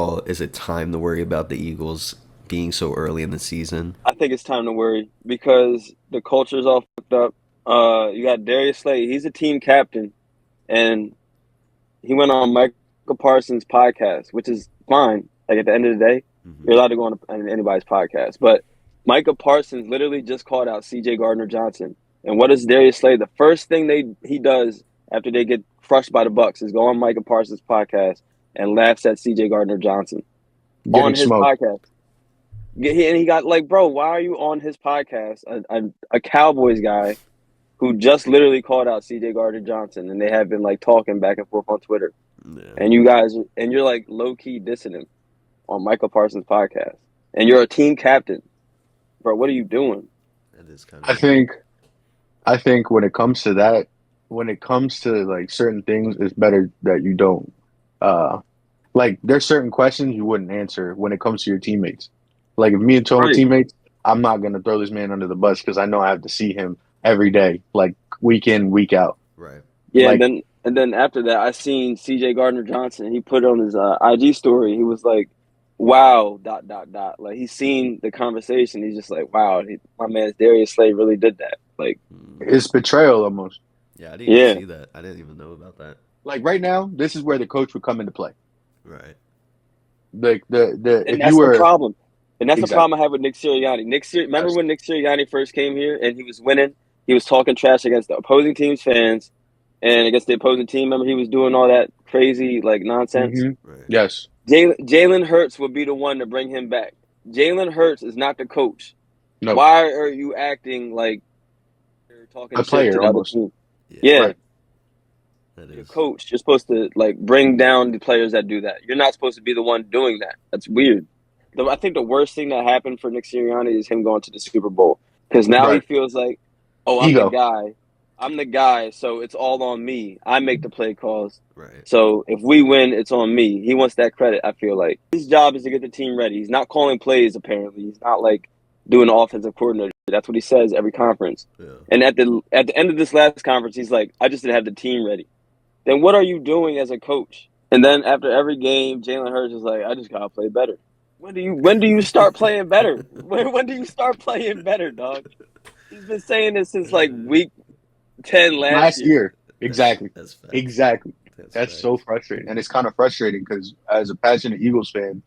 overall, is it time to worry about the Eagles being so early in the season? I think it's time to worry because the culture's all fucked up. You got Darius Slay. He's a team captain, and he went on Michael Parsons' podcast, which is fine. Like at the end of the day, Hmm. you're allowed to go on anybody's podcast. But Michael Parsons literally just called out C.J. Gardner Johnson. And what does Darius Slay? The first thing he does after they get crushed by the Bucks is go on Michael Parsons' podcast and laughs at C.J. Gardner Johnson on Getting his smoked. podcast. And he got like, bro, why are you on his podcast? A Cowboys guy who just literally called out C.J. Gardner Johnson, and they have been like talking back and forth on Twitter. Yeah, And you guys, and you're like low key dissing him on Michael Parsons' podcast, and you're a team captain, bro. What are you doing? that is kind I of think I think when it comes to that, when it comes to like certain things, it's better that you don't. Uh, like there's certain questions you wouldn't answer when it comes to your teammates. Like if me and Tone were Right. teammates, I'm not gonna throw this man under the bus because I know I have to see him every day, like week in, week out. right. Yeah, Like and then after that, I seen C.J. Gardner Johnson. He put on his IG story. He was like, "Wow, dot dot dot." Like he's seen the conversation. He's just like, "Wow, my man Darius Slay really did that." Like, Mm. it's betrayal almost. Yeah, I didn't even yeah, see that. I didn't even know about that. Like right now, this is where the coach would come into play. Right. Like the and if you that's the were problem. And that's the exactly problem I have with Nick Sirianni. Remember yes. when Nick Sirianni first came here and he was winning? He was talking trash against the opposing team's fans and against the opposing team. Remember, he was doing all that crazy like nonsense. Hmm. Right. Yes, Jalen Hurts would be the one to bring him back. Jalen Hurts is not the coach. no, Why are you acting like you're talking a shit to player the other almost team? Yeah, Yeah, right. that you're the is. coach. You're supposed to like bring down the players that do that. You're not supposed to be the one doing that. That's weird. I think the worst thing that happened for Nick Sirianni is him going to the Super Bowl because now he Right. feels like, oh, I'm the Ego. guy. I'm the guy, so it's all on me. I make the play calls. Right. So if we win, it's on me. He wants that credit, I feel like. His job is to get the team ready. He's not calling plays, apparently. He's not like doing the offensive coordinator. That's what he says every conference. Yeah. And at the end of this last conference, he's like, I just didn't have the team ready. Then what are you doing as a coach? And then after every game, Jalen Hurts is like, I just gotta play better. When do you start playing better? When do you start playing better, dog? He's been saying this since like week 10 last Last year. year. Exactly. That's facts. Exactly. That's That's so facts. frustrating. And it's kind of frustrating because as a passionate Eagles fan,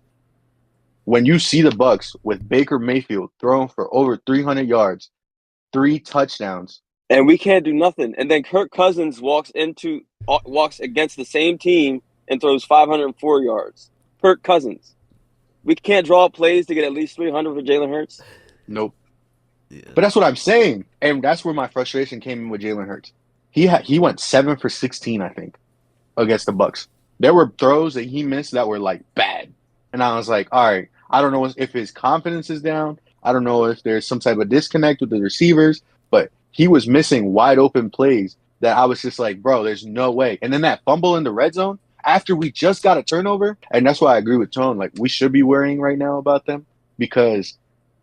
when you see the Bucks with Baker Mayfield throwing for over 300 yards, three touchdowns. And we can't do nothing. And then Kirk Cousins walks against the same team and throws 504 yards. Kirk Cousins. We can't draw up plays to get at least 300 for Jalen Hurts. Nope. Yeah. But that's what I'm saying. And that's where my frustration came in with Jalen Hurts. He went 7 for 16, I think, against the Bucks. There were throws that he missed that were like bad. And I was like, all right, I don't know if his confidence is down. I don't know if there's some type of disconnect with the receivers, but he was missing wide open plays that I was just like, bro, there's no way. And then that fumble in the red zone after we just got a turnover, and that's why I agree with Tone. Like we should be worrying right now about them because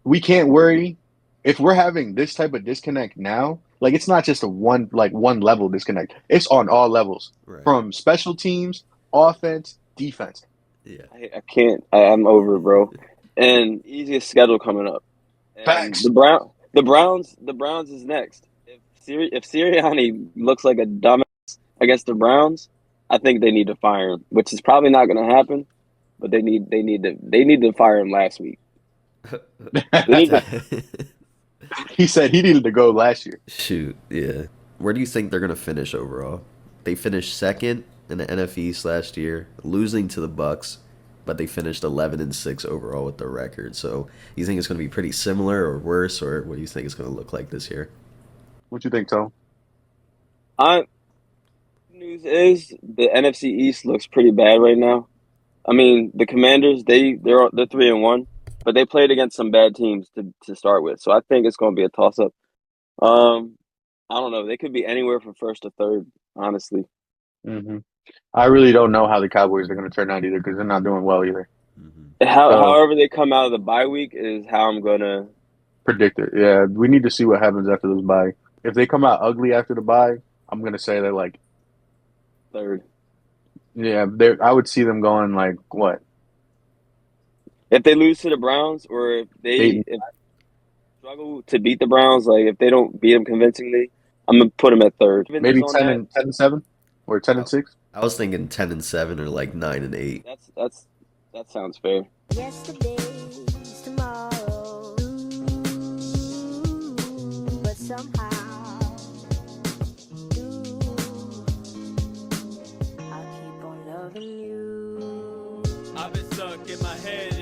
we can't worry if we're having this type of disconnect now. Like it's not just a one level disconnect. It's on all levels Right. from special teams, offense, defense. Yeah. I can't. I'm over it, bro. And easiest schedule coming up. And Facts. The Browns is next. If Sirianni looks like a dumbass against the Browns, I think they need to fire him, which is probably not going to happen. But they need to fire him last week. They need to. He said he needed to go last year. Shoot. Yeah. Where do you think they're gonna finish overall? They finished second in the NFC East last year, losing to the Bucks, but they finished 11-6 overall with their record. So, you think it's gonna be pretty similar or worse, or what do you think it's gonna look like this year? What you think, Tom? I News is the NFC East looks pretty bad right now. I mean, the Commanders they're 3-1, but they played against some bad teams to start with. So I think it's going to be a toss up. Um, I don't know. They could be anywhere from first to third, honestly. Hmm. I really don't know how the Cowboys are going to turn out either because they're not doing well either. Hmm. So However they come out of the bye week is how I'm gonna predict it. Yeah, we need to see what happens after this bye. If they come out ugly after the bye, I'm going to say they're like, third. yeah, they I would see them going like what if they lose to the Browns, or if Eight. they struggle to beat the Browns, like if they don't beat them convincingly, I'm gonna put them at third. Ravens Maybe is on 10 that. and 10-7 or 10 I, and 6. I was thinking 10-7 or like 9-8. That sounds fair. Yesterday's tomorrow, but somehow, I keep on loving you. I've been stuck in my head